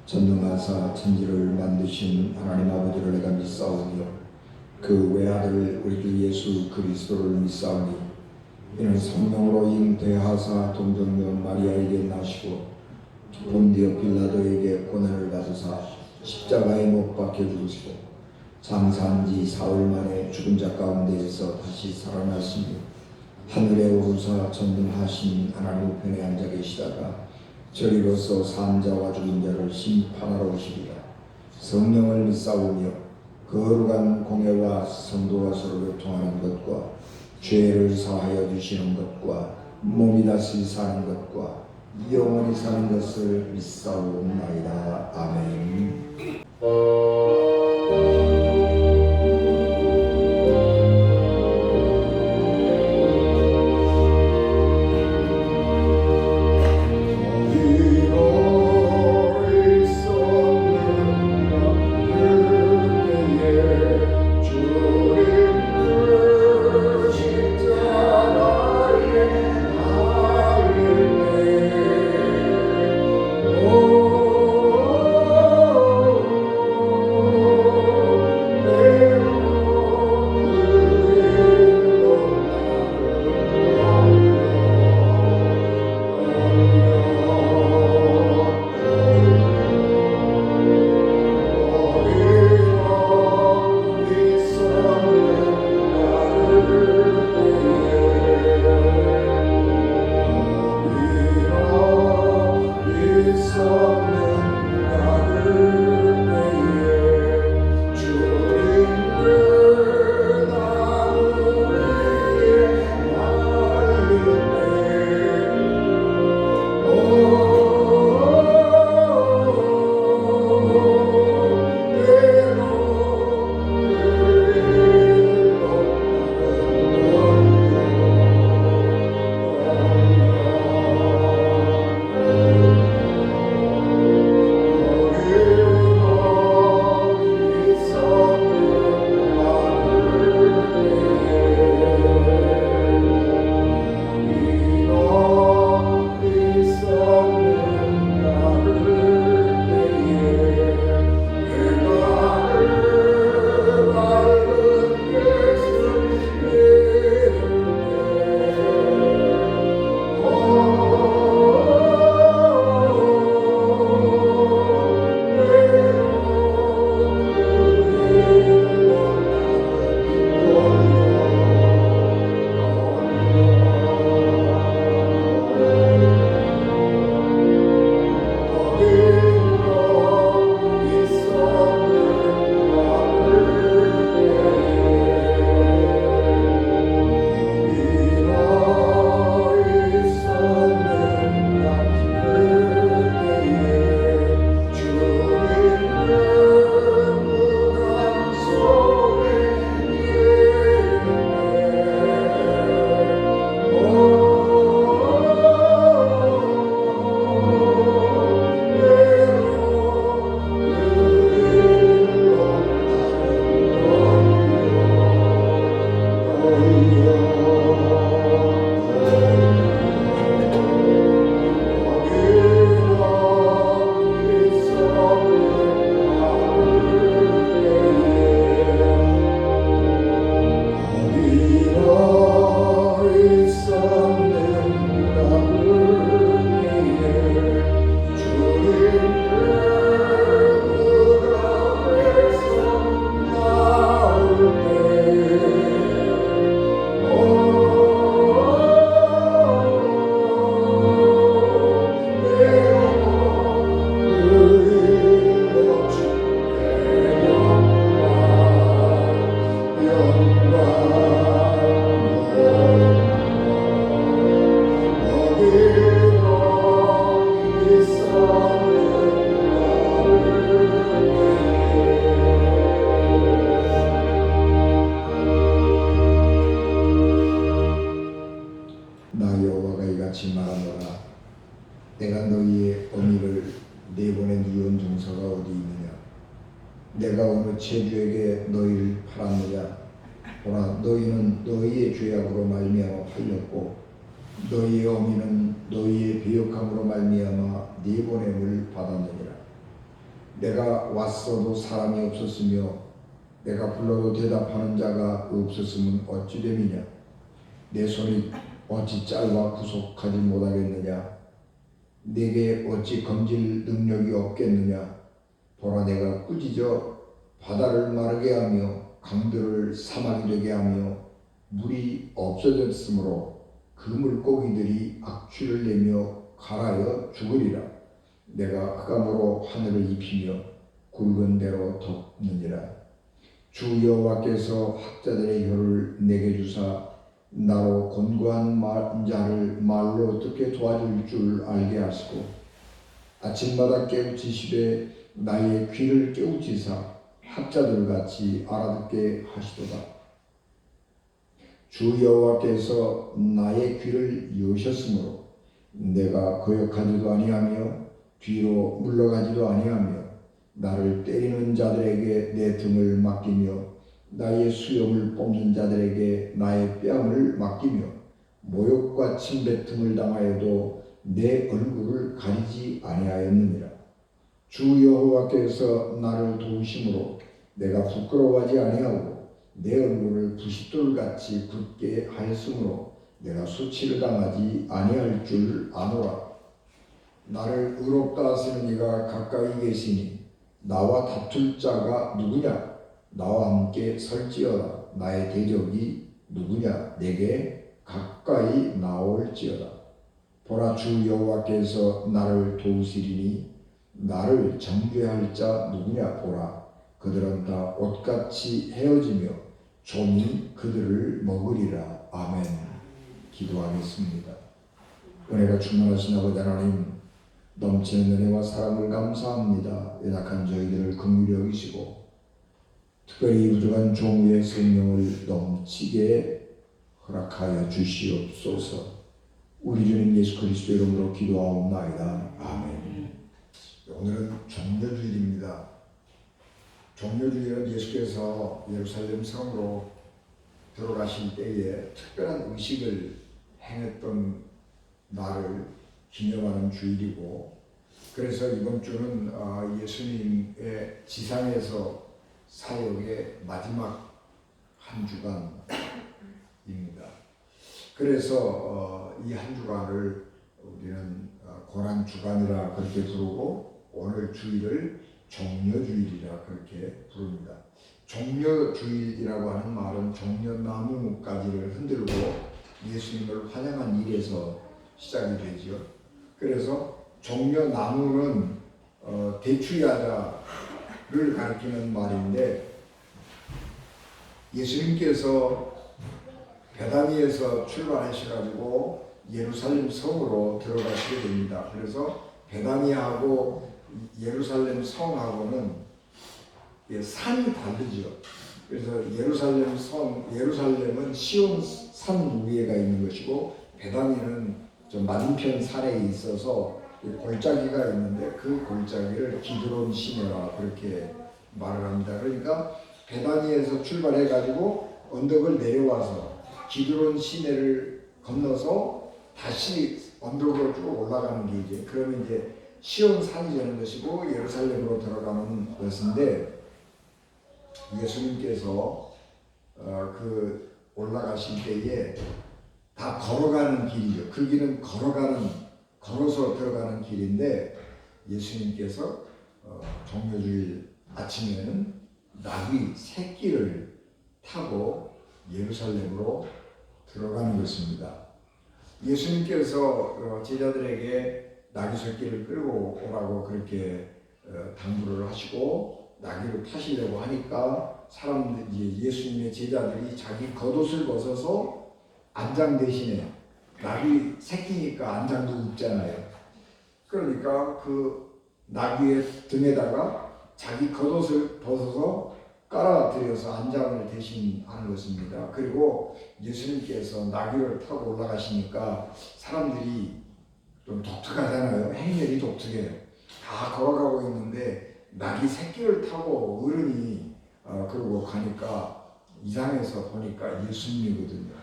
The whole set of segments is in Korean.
전능하사 천지를 만드신 하나님 아버지를 내가 믿사오며 그 외아들 우리 주 예수 그리스도를 믿사오니 이는 성령으로 잉태하사 동정녀 마리아에게 나시고 본디오 빌라도에게 고난을 받으사 십자가에 못 박혀 죽으시고 장사한 지 사흘 만에 죽은 자 가운데에서 다시 살아나시며 하늘에 오르사 전능하신 하나님 우편에 앉아 계시다가 저리로서 산자와 죽은 자를 심판하러 오시리라. 성령을 믿사오며 거룩한 공예와 성도와 서로 교통하는 것과 죄를 사하여 주시는 것과 몸이 다시 사는 것과 영원히 사는 것을 믿사옵나이다. 아멘. 내가 너희의 어미를 내보낸 이혼 종사가 어디 있느냐? 내가 어느 체주에게 너희를 팔았느냐? 보라, 너희는 너희의 죄악으로 말미암아 팔렸고 너희의 어미는 너희의 배역함으로 말미암아 내보냄을 받았느니라. 내가 왔어도 사람이 없었으며 내가 불러도 대답하는 자가 없었으면 어찌 됨이냐. 내 손이 어찌 짧아 구속하지 못하겠느냐. 내게 어찌 건질 능력이 없겠느냐. 보라, 내가 꾸짖어 바다를 마르게 하며 강들을 사막이 되게 하며 물이 없어졌으므로 그 물고기들이 악취를 내며 갈아여 죽으리라. 내가 흑암으로 하늘을 입히며 굵은 대로 덮느니라. 주 여호와께서 학자들의 혀를 내게 주사 나로 권고한 자를 말로 어떻게 도와줄 줄 알게 하시고 아침마다 깨우치시되 나의 귀를 깨우치사 학자들같이 알아듣게 하시도다. 주 여호와께서 나의 귀를 여셨으므로 내가 거역하지도 아니하며 뒤로 물러가지도 아니하며 나를 때리는 자들에게 내 등을 맡기며 나의 수염을 뽑는 자들에게 나의 뺨을 맡기며 모욕과 침뱉음을 당하여도 내 얼굴을 가리지 아니하였느니라. 주 여호와께서 나를 도우심으로 내가 부끄러워하지 아니하고 내 얼굴을 부싯돌같이 굳게 하였으므로 내가 수치를 당하지 아니할 줄 아노라. 나를 의롭다 하시는 이가 가까이 계시니 나와 다툴 자가 누구냐. 나와 함께 설지어다. 나의 대적이 누구냐. 내게 가까이 나올지어다. 보라, 주 여호와께서 나를 도우시리니 나를 정죄할 자 누구냐. 보라, 그들은 다 옷같이 헤어지며 종이 그들을 먹으리라. 아멘. 기도하겠습니다. 은혜가 충만하신 아버지 하나님, 넘치는 은혜와 사랑을 감사합니다. 연약한 저희들을 긍휼히 여기시고 특별히 부족한 종의 생명을 넘치게 허락하여 주시옵소서. 우리 주님 예수 그리스도 이름으로 기도하옵나이다. 아멘. 오늘은 종려주일입니다. 종려주일은 예수께서 예루살렘 성으로 들어가실 때에 특별한 의식을 행했던 날을 기념하는 주일이고, 그래서 이번 주는 예수님의 지상에서 사역의 마지막 한 주간입니다. 그래서 이 한 주간을 우리는 고난 주간이라 그렇게 부르고 오늘 주일을 종려주일이라 그렇게 부릅니다. 종려주일이라고 하는 말은 종려나무가지를 흔들고 예수님을 환영한 일에서 시작이 되죠. 그래서 종려나무는 대추야자를 가리키는 말인데, 예수님께서 베다니에서 출발하셔가지고 예루살렘 성으로 들어가시게 됩니다. 그래서 베다니하고 예루살렘 성하고는 산이 다르죠. 그래서 예루살렘은 시온 산 위에가 있는 것이고, 베다니는 좀 맞은편 산에 있어서 골짜기가 있는데 그 골짜기를 기드론 시내라 그렇게 말을 합니다. 그러니까 베다니에서 출발해가지고 언덕을 내려와서 기드론 시내를 건너서 다시 언덕으로 쭉 올라가는 게 이제, 그러면 이제 시온 산이 되는 것이고 예루살렘으로 들어가는 것인데, 예수님께서 그 올라가실 때에 다 걸어가는 길이죠. 그 길은 걸어서 들어가는 길인데, 예수님께서 종려주일 아침에는 나귀 새끼를 타고 예루살렘으로 들어가는 것입니다. 예수님께서 제자들에게 나귀 새끼를 끌고 오라고 그렇게 당부를 하시고 나귀를 타시려고 하니까 사람들이, 예수님의 제자들이 자기 겉옷을 벗어서 안장 대신에, 나귀 새끼니까 안장도 입잖아요. 그러니까 그 나귀의 등에다가 자기 겉옷을 벗어서 깔아드려서 안장을 대신하는 것입니다. 그리고 예수님께서 나귀를 타고 올라가시니까 사람들이 좀 독특하잖아요. 행렬이 독특해요. 다 걸어가고 있는데 나귀 새끼를 타고 어른이 그러고 가니까 이상해서 보니까 예수님이거든요.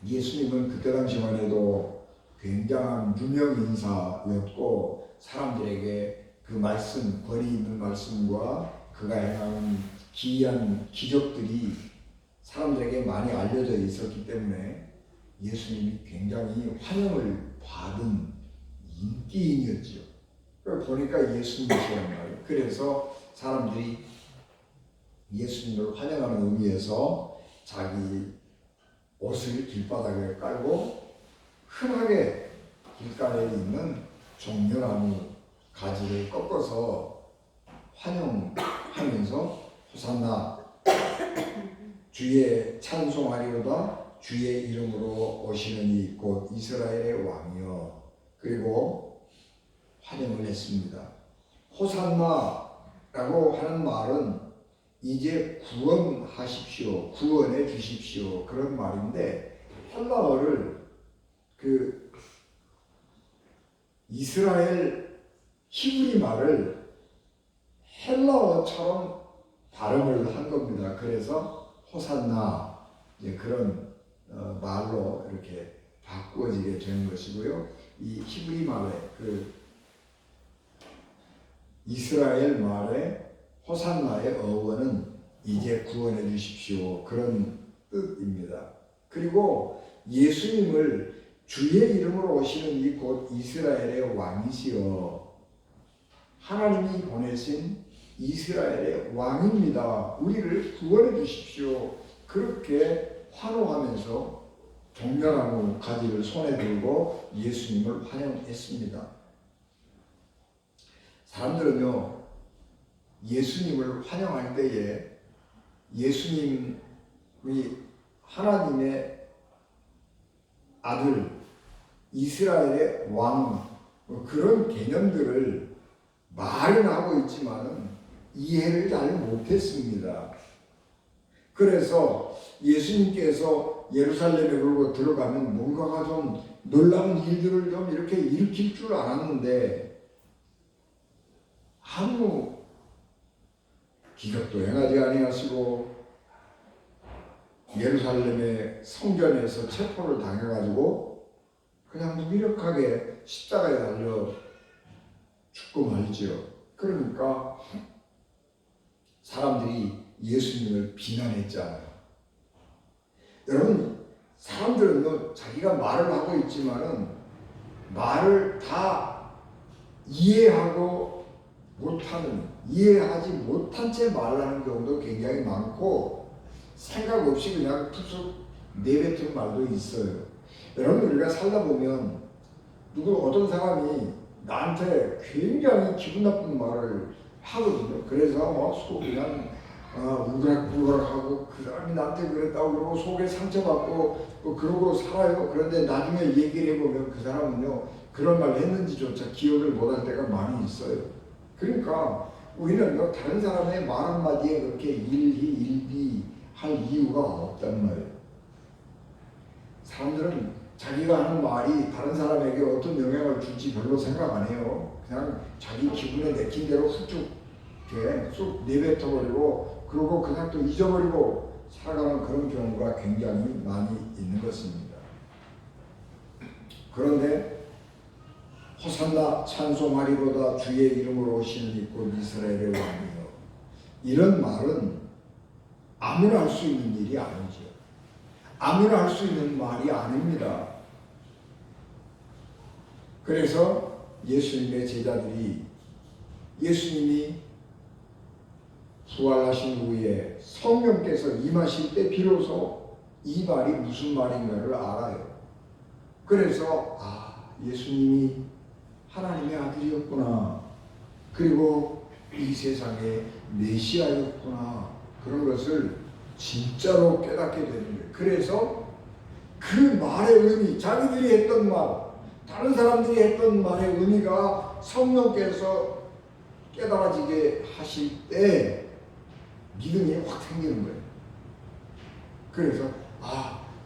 예수님은 그때 당시만 해도 굉장한 유명 인사였고 사람들에게 그 말씀, 권위 있는 말씀과 그가 행하는 기이한 기적들이 사람들에게 많이 알려져 있었기 때문에 예수님이 굉장히 환영을 받은 인기인이었죠. 그걸 보니까 예수님이시란 말이에요. 그래서 사람들이 예수님을 환영하는 의미에서 자기 옷을 길바닥에 깔고 흔하게 길가에 있는 종려나무 가지를 꺾어서 환영하면서 호산나 주의 찬송하리로다 주의 이름으로 오시는 이 곧 이스라엘의 왕이여. 그리고 환영을 했습니다. 호산나라고 하는 말은 이제 구원하십시오, 구원해 주십시오 그런 말인데 헬라어를 그 이스라엘 히브리 말을 헬라어처럼 발음을 한 겁니다. 그래서 호산나 그런 말로 이렇게 바꾸어지게 되는 것이고요. 이 히브리 말의 그 이스라엘 말의 호산나의 어원은 이제 구원해 주십시오 그런 뜻입니다. 그리고 예수님을 주의 이름으로 오시는 이 곧 이스라엘의 왕이시여, 하나님이 보내신 이스라엘의 왕입니다. 우리를 구원해 주십시오. 그렇게 환호하면서 종려나무 가지를 손에 들고 예수님을 환영했습니다. 사람들은요, 예수님을 환영할 때에 예수님이 하나님의 아들, 이스라엘의 왕, 그런 개념들을 말은 하고 있지만은 이해를 잘 못했습니다. 그래서 예수님께서 예루살렘에 그러고 들어가면 뭔가가 좀 놀라운 일들을 좀 이렇게 일으킬 줄 알았는데 아무 기적도 행하지 아니하시고 예루살렘의 성전에서 체포를 당해가지고 그냥 무기력하게 십자가에 달려 죽고 말이죠. 그러니까 사람들이 예수님을 비난했잖아요. 여러분, 사람들은 자기가 말을 하고 있지만은 말을 다 이해하고 못하는, 이해하지 못한 채 말하는 경우도 굉장히 많고 생각 없이 그냥 툭툭 내뱉은 말도 있어요. 여러분, 우리가 살다 보면 어떤 사람이 나한테 굉장히 기분 나쁜 말을 하거든요. 그래서 그냥 울그락불그락하고 그 사람이 나한테 그랬다고 그러고 속에 상처받고 그러고 살아요. 그런데 나중에 얘기를 해보면 그 사람은요, 그런 말 했는지조차 기억을 못할 때가 많이 있어요. 그러니까 우리는 다른 사람의 말 한마디에 그렇게 일희일비할 이유가 없단 말이에요. 사람들은 자기가 하는 말이 다른 사람에게 어떤 영향을 줄지 별로 생각 안 해요. 그냥 자기 기분에 내킨 대로 훅쭉 쑥 내뱉어버리고 그러고 그냥 또 잊어버리고 살아가는 그런 경우가 굉장히 많이 있는 것입니다. 그런데 호산나 찬송하리로다 주의 이름으로 오시는 이 곧 이스라엘의 왕이여, 이런 말은 아무나 할 수 있는 일이 아니죠. 아무나 할 수 있는 말이 아닙니다. 그래서 예수님의 제자들이 예수님이 부활하신 후에 성령께서 임하실 때 비로소 이 말이 무슨 말인가를 알아요. 그래서 예수님이 하나님의 아들이었구나, 그리고 이 세상의 메시아였구나, 그런 것을 진짜로 깨닫게 되는 거예요. 그래서 그 말의 의미, 자기들이 했던 말, 다른 사람들이 했던 말의 의미가 성령께서 깨달아지게 하실 때 믿음이 확 생기는 거예요. 그래서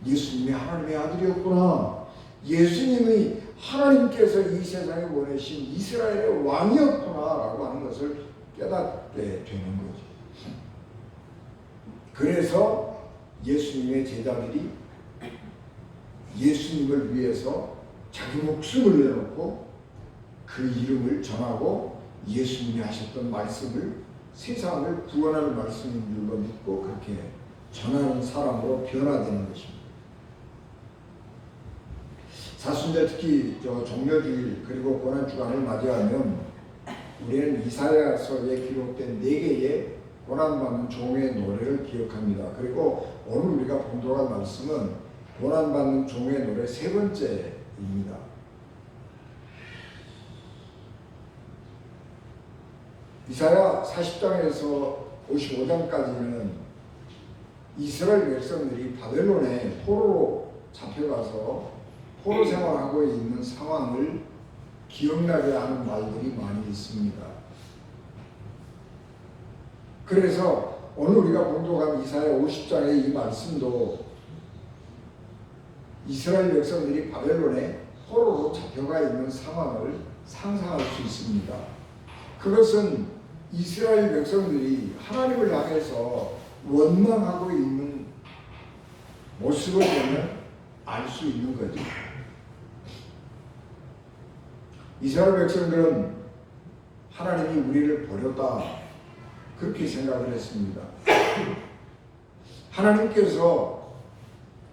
예수님이 하나님의 아들이었구나, 예수님이 하나님께서 이 세상에 보내신 이스라엘의 왕이었구나 라고 하는 것을 깨닫게 되는 거죠. 그래서 예수님의 제자들이 예수님을 위해서 자기 목숨을 내놓고 그 이름을 전하고 예수님이 하셨던 말씀을 세상을 구원하는 말씀인 줄로 믿고 그렇게 전하는 사람으로 변화되는 것입니다. 사순절 특히 종려주일 그리고 고난주간을 맞이하면 우리는 이사야서에 기록된 4개의 고난받는 종의 노래를 기억합니다. 그리고 오늘 우리가 봉독할 말씀은 고난받는 종의 노래 3번째입니다. 이사야 40장에서 55장까지는 이스라엘 백성들이 바벨론에 포로로 잡혀가서 포로 생활하고 있는 상황을 기억나게 하는 말들이 많이 있습니다. 그래서 오늘 우리가 봉독한 이사야 50장의 이 말씀도 이스라엘 백성들이 바벨론에 포로로 잡혀가 있는 상황을 상상할 수 있습니다. 그것은 이스라엘 백성들이 하나님을 향해서 원망하고 있는 모습을 보면 알 수 있는 거죠. 이스라엘 백성들은 하나님이 우리를 버렸다 그렇게 생각을 했습니다. 하나님께서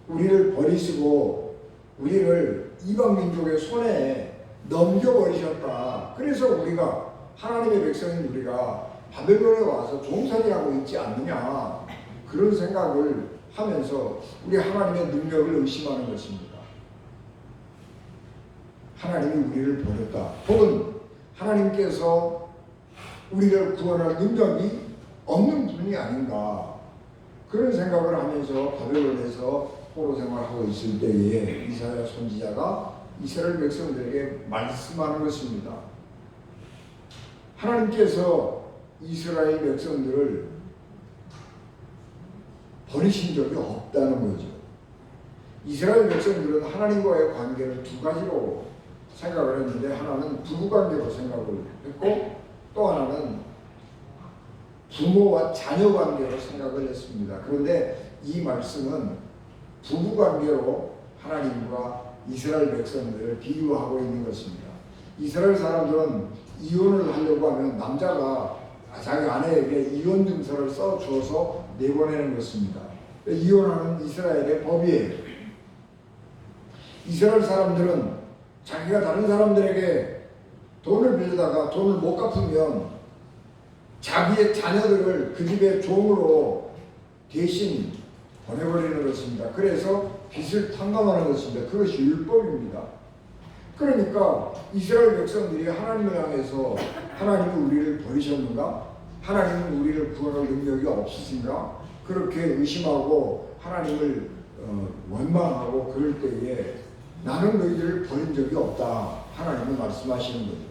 우리를 버리시고 우리를 이방 민족의 손에 넘겨버리셨다. 그래서 우리가 하나님의 백성인 우리가 바벨론에 와서 종살이하고 있지 않느냐 그런 생각을 하면서 우리 하나님의 능력을 의심하는 것입니다. 하나님이 우리를 버렸다. 혹은 하나님께서 우리를 구원할 능력이 없는 분이 아닌가 그런 생각을 하면서 바벨론에서 포로 생활하고 있을 때에 이사야 선지자가 이스라엘 백성들에게 말씀하는 것입니다. 하나님께서 이스라엘 백성들을 버리신 적이 없다는 거죠. 이스라엘 백성들은 하나님과의 관계를 2가지로 생각을 했는데 하나는 부부관계로 생각을 했고 또 하나는 부모와 자녀관계로 생각을 했습니다. 그런데 이 말씀은 부부관계로 하나님과 이스라엘 백성들을 비유하고 있는 것입니다. 이스라엘 사람들은 이혼을 하려고 하면 남자가 자기 아내에게 이혼 증서를 써줘서 내보내는 것입니다. 이혼하는 이스라엘의 법이에요. 이스라엘 사람들은 자기가 다른 사람들에게 돈을 빌려다가 돈을 못 갚으면 자기의 자녀들을 그 집의 종으로 대신 보내버리는 것입니다. 그래서 빚을 탕감하는 것입니다. 그것이 율법입니다. 그러니까 이스라엘 백성들이 하나님을 향해서 하나님은 우리를 버리셨는가? 하나님은 우리를 구원할 능력이 없으신가? 그렇게 의심하고 하나님을 원망하고 그럴 때에 나는 너희들을 버린 적이 없다. 하나님은 말씀하시는 거죠.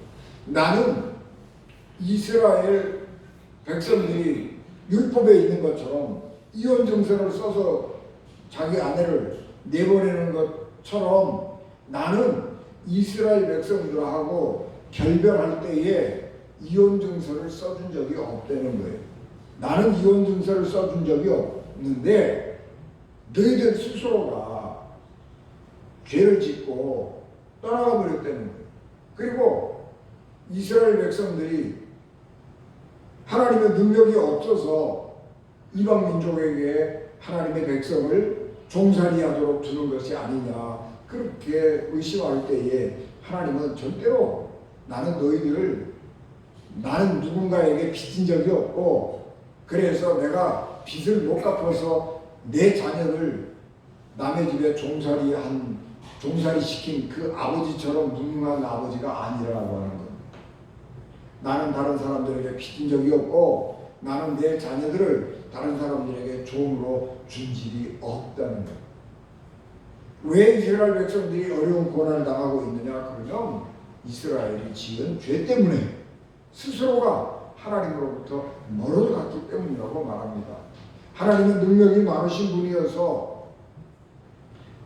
나는 이스라엘 백성들이 율법에 있는 것처럼 이혼 증서를 써서 자기 아내를 내보내는 것처럼 나는 이스라엘 백성들하고 결별할 때에 이혼 증서를 써준 적이 없다는 거예요. 나는 이혼 증서를 써준 적이 없는데 너희들 스스로가 죄를 짓고 떠나가 버렸다는 거예요. 그리고 이스라엘 백성들이 하나님의 능력이 없어서 이방 민족에게 하나님의 백성을 종살이하도록 두는 것이 아니냐 그렇게 의심할 때에 하나님은 절대로 나는 누군가에게 빚진 적이 없고 그래서 내가 빚을 못 갚아서 내 자녀를 남의 집에 종살이 시킨 그 아버지처럼 무능한 아버지가 아니라고 하는 겁니다. 나는 다른 사람들에게 빚진 적이 없고 나는 내 자녀들을 다른 사람들에게 종으로 준 일이 없다는 거예요. 왜 이스라엘 백성들이 어려운 고난을 당하고 있느냐? 그러면 이스라엘이 지은 죄 때문에 스스로가 하나님으로부터 멀어졌기 때문이라고 말합니다. 하나님은 능력이 많으신 분이어서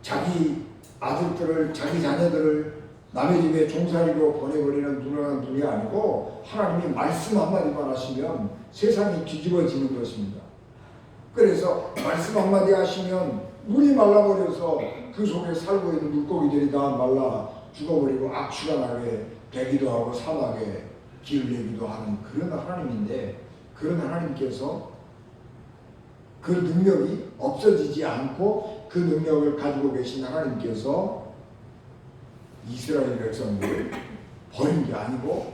자기 아들들을 자기 자녀들을 남의 집에 종살이로 보내버리는 무능한 분이 아니고 하나님이 말씀 한마디만 하시면 세상이 뒤집어지는 것입니다. 그래서 말씀 한마디 하시면 물이 말라버려서 그 속에 살고 있는 물고기들이 다 말라 죽어버리고 악취가 나게 되기도 하고 사막에 기를 내기도 하는 그런 하나님인데, 그런 하나님께서 그 능력이 없어지지 않고 그 능력을 가지고 계신 하나님께서 이스라엘 백성들을 버린 게 아니고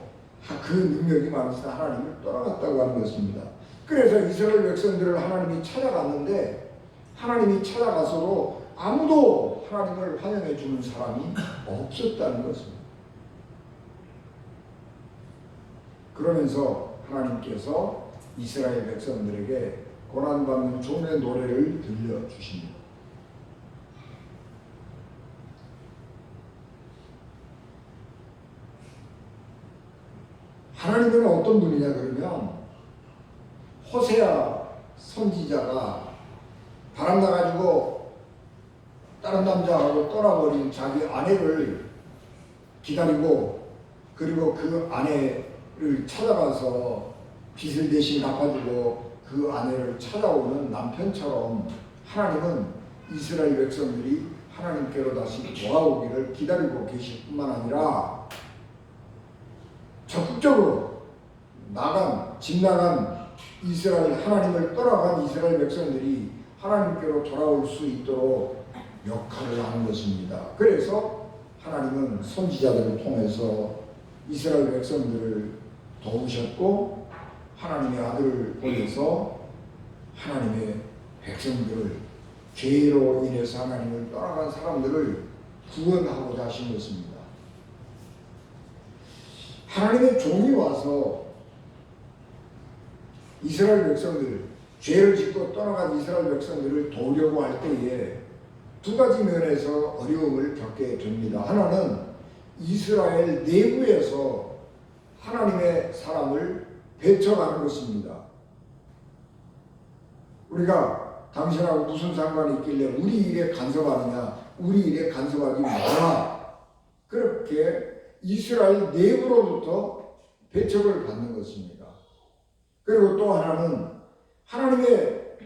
그 능력이 많으신 하나님을 떠나갔다고 하는 것입니다. 그래서 이스라엘 백성들을 하나님이 찾아갔는데, 하나님이 찾아가서도 아무도 하나님을 환영해 주는 사람이 없었다는 것입니다. 그러면서 하나님께서 이스라엘 백성들에게 고난받는 종의 노래를 들려주십니다. 하나님은 어떤 분이냐 그러면, 호세아 선지자가 바람 나가지고 다른 남자하고 떠나버린 자기 아내를 기다리고, 그리고 그 아내를 찾아가서 빚을 대신 갚아주고 그 아내를 찾아오는 남편처럼, 하나님은 이스라엘 백성들이 하나님께로 다시 돌아오기를 기다리고 계실 뿐만 아니라, 적극적으로 집 나간 이스라엘, 하나님을 떠나간 이스라엘 백성들이 하나님께로 돌아올 수 있도록 역할을 하는 것입니다. 그래서 하나님은 선지자들을 통해서 이스라엘 백성들을 도우셨고, 하나님의 아들을 보내서 하나님의 백성들을, 죄로 인해서 하나님을 떠나간 사람들을 구원하고자 하신 것입니다. 하나님의 종이 와서 이스라엘 백성들, 죄를 짓고 떠나간 이스라엘 백성들을 도우려고 할 때에 두 가지 면에서 어려움을 겪게 됩니다. 하나는 이스라엘 내부에서 하나님의 사람을 배척하는 것입니다. 우리가 당신하고 무슨 상관이 있길래 우리 일에 간섭하느냐, 우리 일에 간섭하지 마라, 그렇게 이스라엘 내부로부터 배척을 받는 것입니다. 그리고 또 하나는 하나님의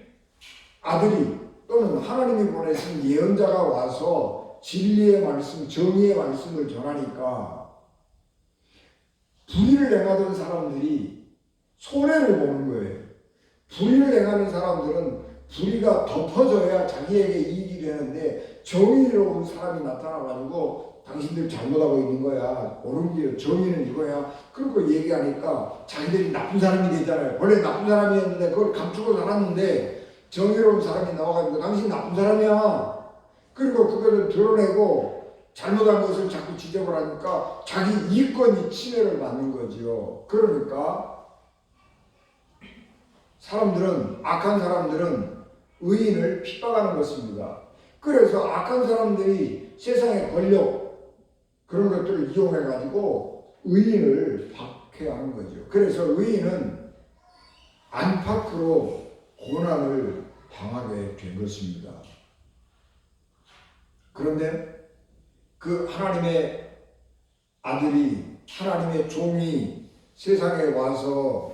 아들이 또는 하나님이 보내신 예언자가 와서 진리의 말씀, 정의의 말씀을 전하니까 불의를 행하던 사람들이 손해를 보는 거예요. 불의를 행하는 사람들은 불의가 덮어져야 자기에게 이익이 되는데, 정의로운 사람이 나타나가지고 당신들 잘못하고 있는 거야, 옳은 길, 정의는 이거야, 그러고 얘기하니까 자기들이 나쁜 사람이 되잖아요. 원래 나쁜 사람이었는데 그걸 감추고 살았는데 정의로운 사람이 나와가지고 당신 나쁜 사람이야, 그리고 그거를 드러내고 잘못한 것을 자꾸 지적을 하니까 자기 이권이 침해를 받는 거죠. 그러니까 악한 사람들은 의인을 핍박하는 것입니다. 그래서 악한 사람들이 세상의 권력, 그런 것들을 이용해가지고 의인을 박해하는 거죠. 그래서 의인은 안팎으로 고난을 당하게 된 것입니다. 그런데 그 하나님의 아들이, 하나님의 종이 세상에 와서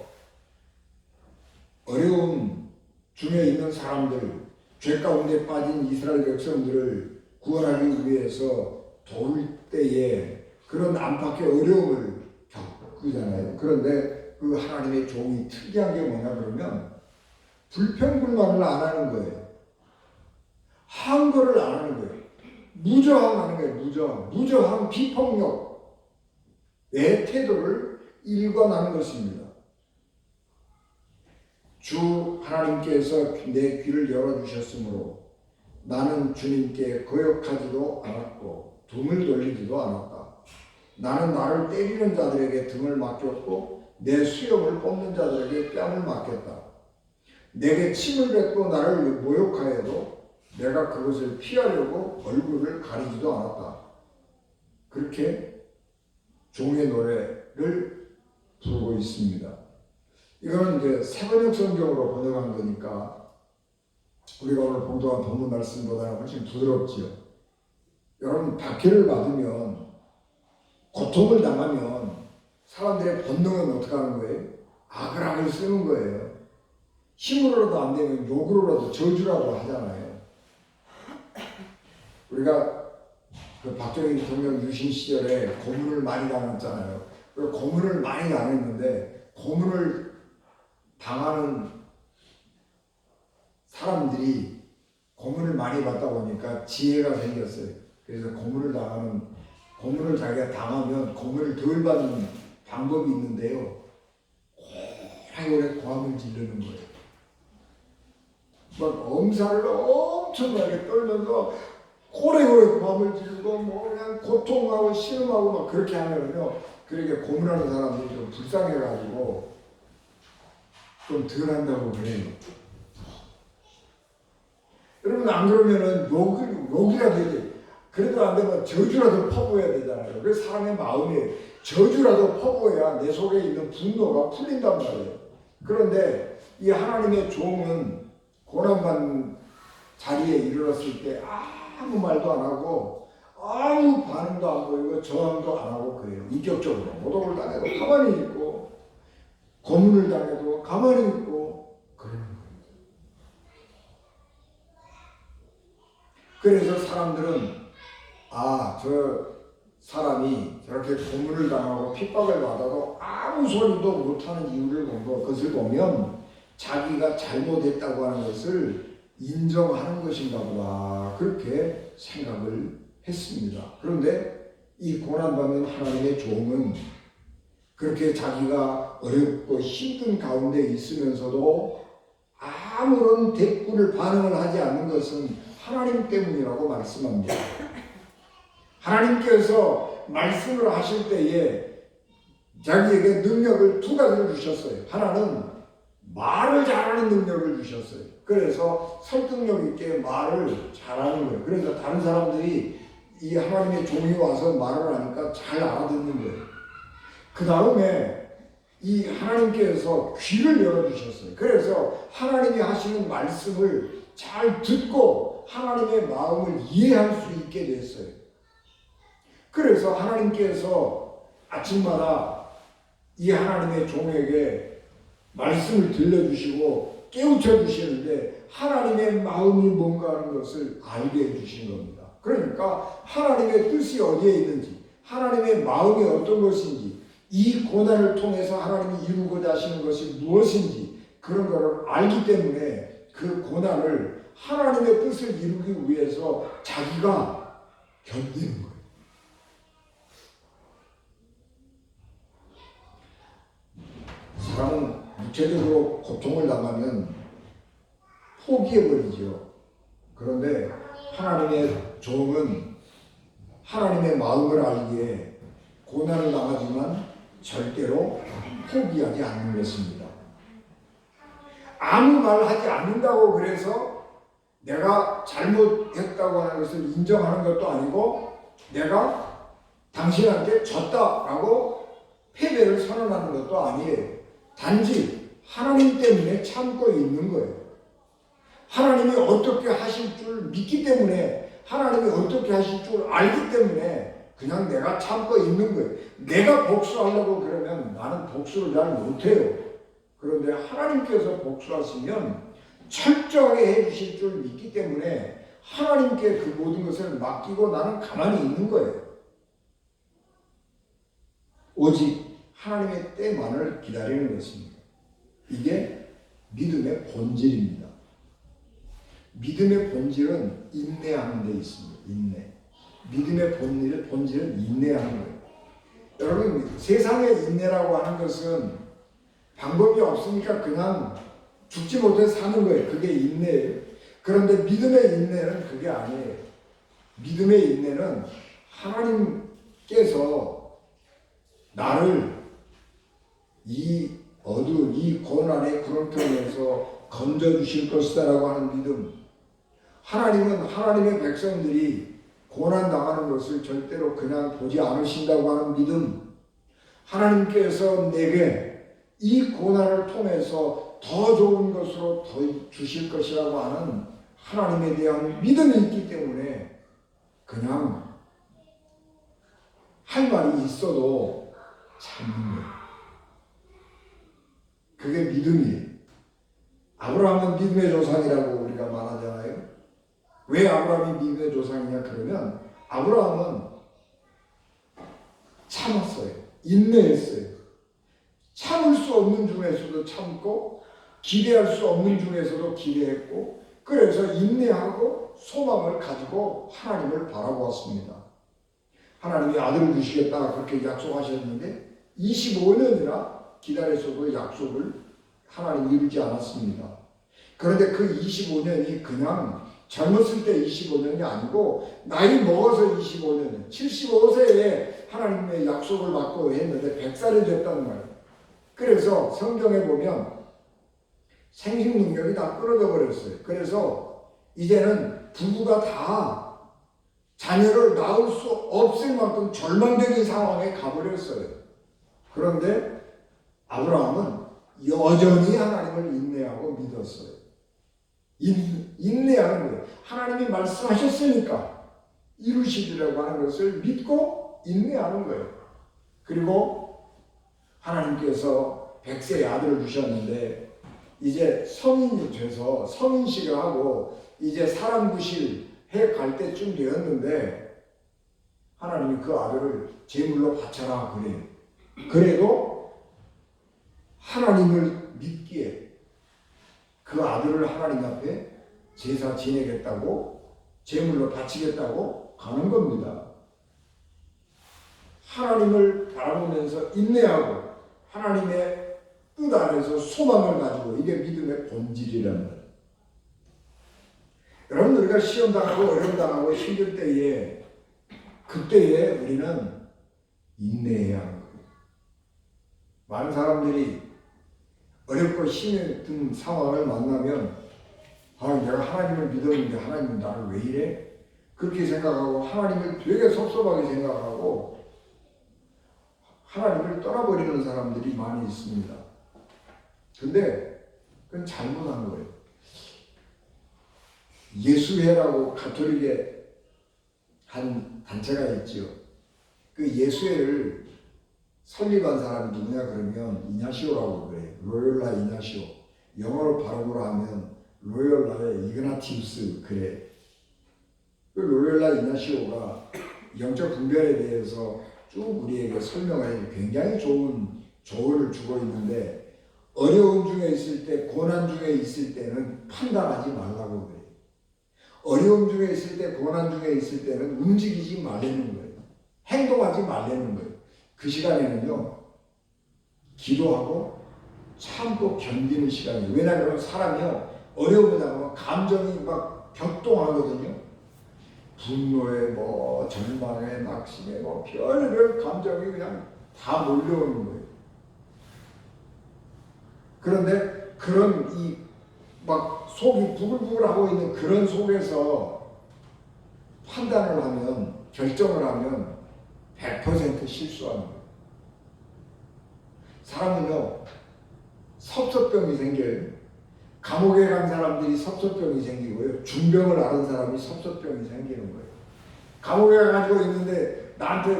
어려움 중에 있는 사람들, 죄 가운데 빠진 이스라엘 백성들을 구원하기 위해서 도울 때에 그런 안팎의 어려움을 겪잖아요. 그런데 그 하나님의 종이 특이한 게 뭐냐 그러면, 불평불만을 안 하는 거예요. 항거를 안 하는 거예요. 무저항하는 거예요. 무저항 비폭력의 태도를 일관하는 것입니다. 주 하나님께서 내 귀를 열어주셨으므로 나는 주님께 거역하지도 않았고 등을 돌리지도 않았다. 나는 나를 때리는 자들에게 등을 맡겼고 내 수염을 뽑는 자들에게 뺨을 맡겼다. 내게 침을 뱉고 나를 모욕하여도 내가 그것을 피하려고 얼굴을 가리지도 않았다. 그렇게 종의 노래를 부르고 있습니다. 이거는 이제 세번역 성경으로 번역한 거니까 우리가 오늘 봉독한 본문 말씀보다는 훨씬 부드럽지요. 여러분, 박해를 받으면, 고통을 당하면 사람들의 본능은 어떻게 하는 거예요? 악을 쓰는 거예요. 힘으로라도 안 되면 욕으로라도 저주라도 하잖아요. 우리가 그 박정희 대통령 유신 시절에 고문을 많이 당했잖아요. 고문을 많이 당했는데 고문을 당하는 사람들이 고문을 많이 받다 보니까 지혜가 생겼어요. 그래서 고문을 자기가 당하면 고문을 덜 받는 방법이 있는데요. 오래 고함을 지르는 거예요. 막 엄살을 엄청나게 떨면서 오래오래 고함을 지르고 뭐 그냥 고통하고 신음하고 막 그렇게 하면요. 그렇게 고문하는 사람들이 좀 불쌍해가지고 좀 덜 한다고 그래요. 여러분 안 그러면은 욕이라도 해야지. 그래도 안 되면 저주라도 퍼부어야 되잖아요. 그래서 사람의 마음에 저주라도 퍼부어야 내 속에 있는 분노가 풀린단 말이에요. 그런데 이 하나님의 종은 고난받는 자리에 이르렀을 때 아무 말도 안 하고 아무 반응도 안 보이고 저항도 안 하고 그래요. 인격적으로 모독을 당해도 가만히 있고 고문을 당해도 가만히 있고 그러는 거예요. 그래서 사람들은 저 사람이 저렇게 고문을 당하고 핍박을 받아도 아무 소리도 못하는 이유를 그것을 보면 자기가 잘못했다고 하는 것을 인정하는 것인가 보다 그렇게 생각을 했습니다. 그런데 이 고난받는 하나님의 종은 그렇게 자기가 어렵고 힘든 가운데 있으면서도 아무런 대꾸를 반응을 하지 않는 것은 하나님 때문이라고 말씀합니다. 하나님께서 말씀을 하실 때에 자기에게 능력을 두 가지를 주셨어요. 하나는 말을 잘하는 능력을 주셨어요. 그래서 설득력 있게 말을 잘하는 거예요. 그래서 다른 사람들이 이 하나님의 종이 와서 말을 하니까 잘 알아듣는 거예요. 그 다음에 이 하나님께서 귀를 열어주셨어요. 그래서 하나님이 하시는 말씀을 잘 듣고 하나님의 마음을 이해할 수 있게 됐어요. 그래서 하나님께서 아침마다 이 하나님의 종에게 말씀을 들려주시고 깨우쳐 주시는데 하나님의 마음이 뭔가 하는 것을 알게 해주신 겁니다. 그러니까 하나님의 뜻이 어디에 있는지, 하나님의 마음이 어떤 것인지, 이 고난을 통해서 하나님이 이루고자 하시는 것이 무엇인지 그런 것을 알기 때문에 그 고난을 하나님의 뜻을 이루기 위해서 자기가 견디는 거예요. 사람은 육체적으로 고통을 당하면 포기해버리죠. 그런데 하나님의 종은 하나님의 마음을 알기에 고난을 당하지만 절대로 포기하지 않는 것입니다. 아무 말 하지 않는다고 그래서 내가 잘못했다고 하는 것을 인정하는 것도 아니고 내가 당신한테 졌다라고 패배를 선언하는 것도 아니에요. 단지 하나님 때문에 참고 있는 거예요. 하나님이 어떻게 하실 줄 믿기 때문에 하나님이 어떻게 하실 줄 알기 때문에 그냥 내가 참고 있는 거예요. 내가 복수하려고 그러면 나는 복수를 잘 못해요. 그런데 하나님께서 복수하시면 철저하게 해주실 줄 믿기 때문에 하나님께 그 모든 것을 맡기고 나는 가만히 있는 거예요. 오직 하나님의 때만을 기다리는 것입니다. 이게 믿음의 본질입니다. 믿음의 본질은 인내하는 데 있습니다. 인내. 믿음의 본질은 인내하는 거예요. 여러분, 세상의 인내라고 하는 것은 방법이 없으니까 그냥 죽지 못해 사는 거예요. 그게 인내예요. 그런데 믿음의 인내는 그게 아니에요. 믿음의 인내는 하나님께서 나를 이 어두운 이 고난의 구렁텅이에서 건져주실 것이다라고 하는 믿음. 하나님은 하나님의 백성들이 고난당하는 것을 절대로 그냥 보지 않으신다고 하는 믿음. 하나님께서 내게 이 고난을 통해서 더 좋은 것으로 더 주실 것이라고 하는 하나님에 대한 믿음이 있기 때문에 그냥 할 말이 있어도 참는 거예요. 그게 믿음이에요. 아브라함은 믿음의 조상이라고 우리가 말하잖아요. 왜 아브라함이 믿음의 조상이냐 그러면 아브라함은 참았어요. 인내했어요. 참을 수 없는 중에서도 참고 기대할 수 없는 중에서도 기대했고, 그래서 인내하고 소망을 가지고 하나님을 바라보았습니다. 하나님이 아들을 주시겠다 그렇게 약속하셨는데 25년이나 기다렸어도 약속을 하나님이 이루지 않았습니다. 그런데 그 25년이 그냥 젊었을 때 25년이 아니고 나이 먹어서 25년, 75세에 하나님의 약속을 받고 했는데 100살이 됐다는 거예요. 그래서 성경에 보면 생식 능력이 다 끊어져 버렸어요. 그래서 이제는 부부가 다 자녀를 낳을 수 없을 만큼 절망적인 상황에 가버렸어요. 그런데 아브라함은 여전히 하나님을 인내하고 믿었어요. 인내하는 거예요. 하나님이 말씀하셨으니까 이루시리라고 하는 것을 믿고 인내하는 거예요. 그리고 하나님께서 100세의 아들을 주셨는데 이제 성인이 돼서 성인식을 하고 이제 사람 구실 해 갈 때쯤 되었는데 하나님이 그 아들을 제물로 바쳐라 그래요. 그래도 하나님을 믿기에 그 아들을 하나님 앞에 제사 지내겠다고 제물로 바치겠다고 가는 겁니다. 하나님을 바라보면서 인내하고 하나님의 뜻 안에서 소망을 가지고, 이게 믿음의 본질이라는 거예요. 여러분, 우리가 시험 당하고 어려움 당하고 힘들 때에 그때에 우리는 인내해야 하는 거예요. 많은 사람들이 어렵고 힘이 든 상황을 만나면 내가 하나님을 믿었는데 하나님은 나를 왜 이래? 그렇게 생각하고 하나님을 되게 섭섭하게 생각하고 하나님을 떠나버리는 사람들이 많이 있습니다. 근데 그건 잘못한 거예요. 예수회라고 가톨릭의 한 단체가 있죠. 그 예수회를 설립한 사람이 누구냐 그러면 이냐시오라고 그래요. 로열라 이냐시오. 영어로 발음으로 하면 로열라의 이그나티우스 그래. 그 로열라 이냐시오가 영적 분별에 대해서 쭉 우리에게 설명을 굉장히 좋은 조언을 주고 있는데, 어려움 중에 있을 때, 고난 중에 있을 때는 판단하지 말라고 그래요. 어려움 중에 있을 때, 고난 중에 있을 때는 움직이지 말라는 거예요. 행동하지 말라는 거예요. 그 시간에는요, 기도하고 참고 견디는 시간이에요. 왜냐하면 사람이요, 어려움에 당하면 감정이 막 격동하거든요. 분노에 절망에 낙심에 별별 감정이 그냥 다 몰려오는 거예요. 그런데 그런 속이 부글부글하고 있는 그런 속에서 판단을 하면, 결정을 하면 100% 실수하는 거예요. 사람은요, 섭섭병이 생겨요. 감옥에 간 사람들이 섭섭병이 생기고요. 중병을 앓은 사람이 섭섭병이 생기는 거예요. 감옥에 가지고 있는데 나한테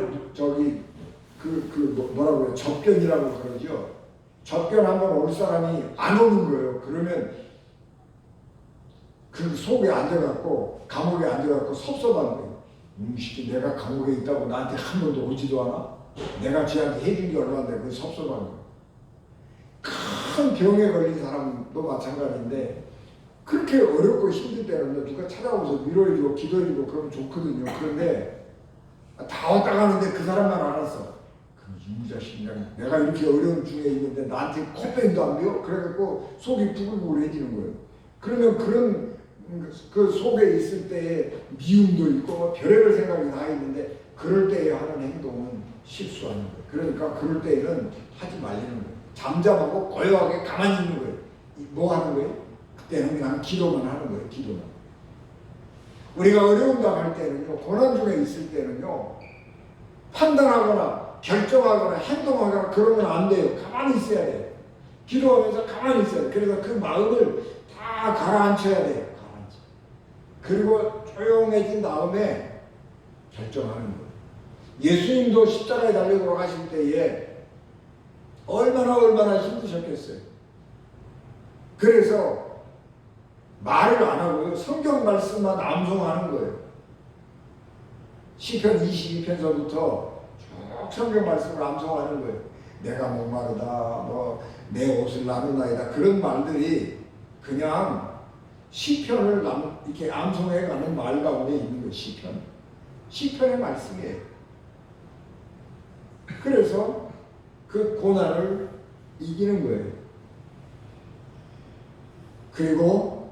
뭐라고 그래요? 접견이라고 그러죠. 접견 한번 올 사람이 안 오는 거예요. 그러면 그 속에 앉아갖고, 감옥에 앉아갖고 섭섭한 거예요. 내가 감옥에 있다고 나한테 한 번도 오지도 않아? 내가 쟤한테 해준 게 얼마인데 그 섭섭한 거예요. 큰 병에 걸린 사람도 마찬가지인데, 그렇게 어렵고 힘들 때는 누가 찾아오면서 위로해주고 기도해주고 그러면 좋거든요. 그런데 다 왔다 가는데 그 사람만 알았어. 이 자식, 내가 이렇게 어려운 중에 있는데 나한테 코빼기도 안 비워? 그래갖고 속이 부글부글해지는 거예요. 그러면 그런 그 속에 있을 때에 미움도 있고 별의별 생각이 다 있는데, 그럴 때에 하는 행동은 실수하는 거예요. 그러니까 그럴 때에는 하지 말라는 거예요. 잠잠하고 고요하게 가만히 있는 거예요. 뭐 하는 거예요? 그때는 그냥 기도만 하는 거예요. 기도만. 우리가 어려움 당할 때는요, 고난 중에 있을 때는요, 판단하거나 결정하거나 행동하거나 그러면 안 돼요. 가만히 있어야 돼요. 기도하면서 가만히 있어야 돼요. 그래서 그 마음을 다 가라앉혀야 돼요. 가라앉혀. 그리고 조용해진 다음에 결정하는 거예요. 예수님도 십자가에 달려 돌아가실 때에 얼마나 힘드셨겠어요. 그래서 말을 안 하고요, 성경 말씀만 암송하는 거예요. 시편 22편서부터 쭉 성경 말씀을 암송하는 거예요. 내가 목마르다, 내 옷을 나누나이다, 그런 말들이 그냥 시편을 이렇게 암송해가는 말 가운데 있는 거예요. 시편의 말씀이에요. 그래서 그 고난을 이기는 거예요. 그리고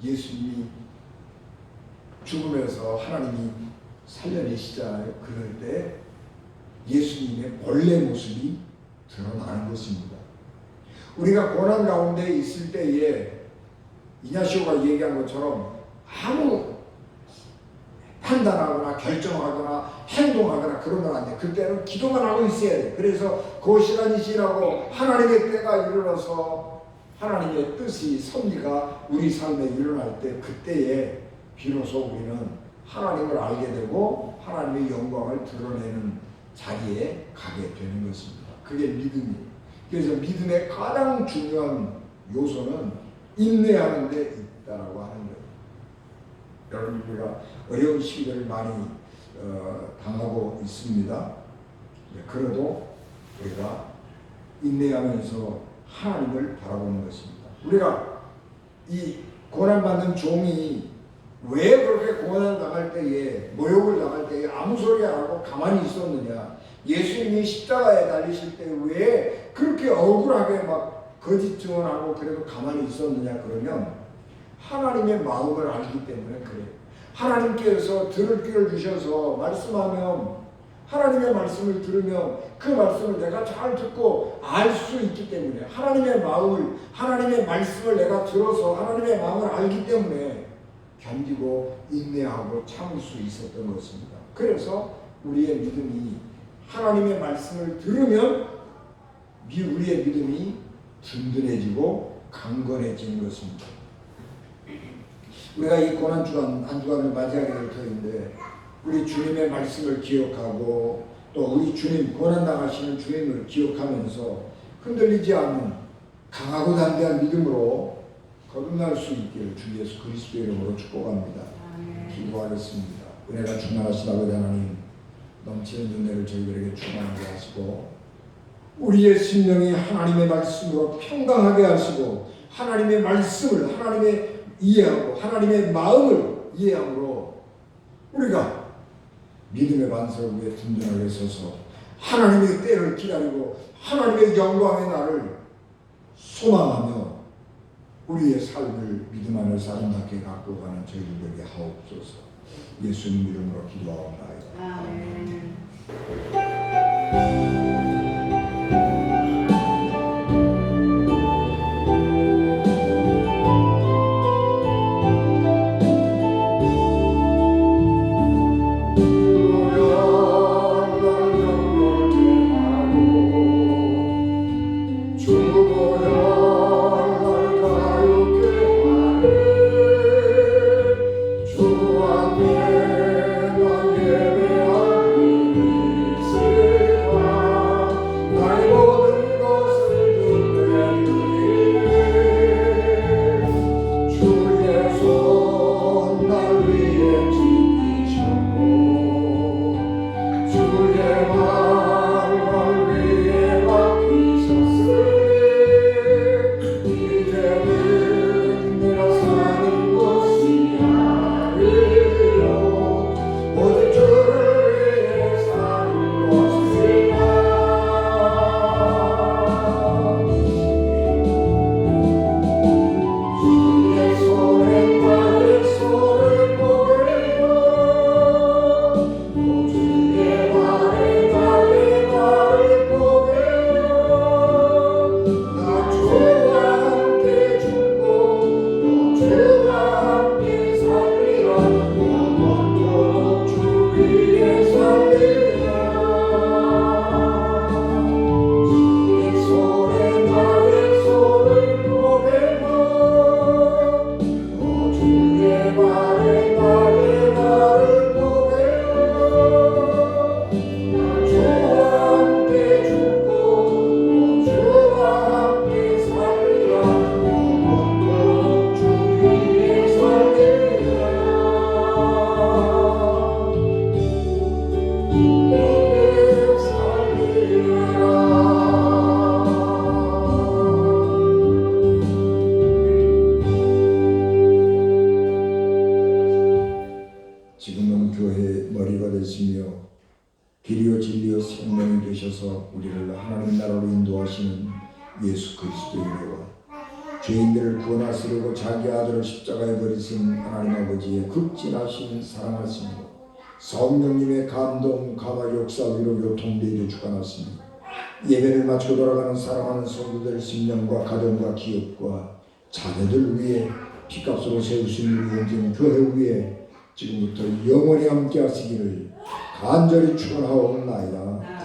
예수님이 죽음에서 하나님이 살려내시잖아요. 그럴 때 예수님의 본래 모습이 드러나는 것입니다. 우리가 고난 가운데 있을 때에 이냐시오가 얘기한 것처럼 아무 판단하거나 결정하거나 행동하거나 그러면 안 돼. 그때는 기도만 하고 있어야 돼. 그래서 그 시간이 지나고 하나님의 때가 이르러서 하나님의 뜻이 섭리가 우리 삶에 일어날 때, 그때에 비로소 우리는 하나님을 알게 되고 하나님의 영광을 드러내는 자리에 가게 되는 것입니다. 그게 믿음이에요. 그래서 믿음의 가장 중요한 요소는 인내하는 데 있다라고 하는 거예요. 여러분, 우리가 어려운 시기를 많이 당하고 있습니다. 그래도 우리가 인내하면서 하나님을 바라보는 것입니다. 우리가 이 고난받는 종이 왜 그렇게 고난을 당할 때에, 모욕을 당할 때에 아무 소리 안 하고 가만히 있었느냐? 예수님이 십자가에 달리실 때 왜 그렇게 억울하게 막 거짓 증언하고 그래도 가만히 있었느냐? 그러면 하나님의 마음을 알기 때문에 그래요. 하나님께서 들을 귀를 주셔서 말씀하면, 하나님의 말씀을 들으면 그 말씀을 내가 잘 듣고 알 수 있기 때문에, 하나님의 마음을, 하나님의 말씀을 내가 들어서 하나님의 마음을 알기 때문에 견디고 인내하고 참을 수 있었던 것입니다. 그래서 우리의 믿음이, 하나님의 말씀을 들으면 우리의 믿음이 든든해지고 강건해지는 것입니다. 우리가 이 고난 주간, 한 주간을 맞이하게 될 터인데, 우리 주님의 말씀을 기억하고 또 우리 주님, 고난당하시는 주님을 기억하면서 흔들리지 않는 강하고 담대한 믿음으로 거듭날 수 있기를 주 예수 그리스도의 이름으로 축복합니다. 기도하겠습니다. 은혜가 충만하신 아버지 하나님, 넘치는 은혜를 저희들에게 충만하게 하시고 우리의 심령이 하나님의 말씀으로 평강하게 하시고 하나님의 말씀을 하나님의 이해하고 하나님의 마음을 이해함으로 우리가 믿음의 반석 위에 든든하게 서서 하나님의 때를 기다리고 하나님의 영광의 날을 소망하며 우리의 삶을 믿음 안에서 아름답게 갖고 가는 저희들에게 하옵소서. 예수님 이름으로 기도하옵나이다. 아멘. 주 앞에 넌 예배할 일이 있으리 지금은 교회의 머리가 되시며 길이요 진리요 생명이 되셔서 우리를 하나님 나라로 인도하시는 예수 그리스도이로와 죄인들을 구원하시려고 자기 아들을 십자가에 버리신 하나님 아버지의 극진하신 사랑하심으로 성령님의 감동, 감화 역사 위로 요통되게 주관하시니 예배를 마치고 돌아가는 사랑하는 성도들 심령과 가정과 기업과 자녀들 위해 피값으로 세우신 우리 영생 교회 위에 지금부터 영원히 함께 하시기를 간절히 축원하옵나이다.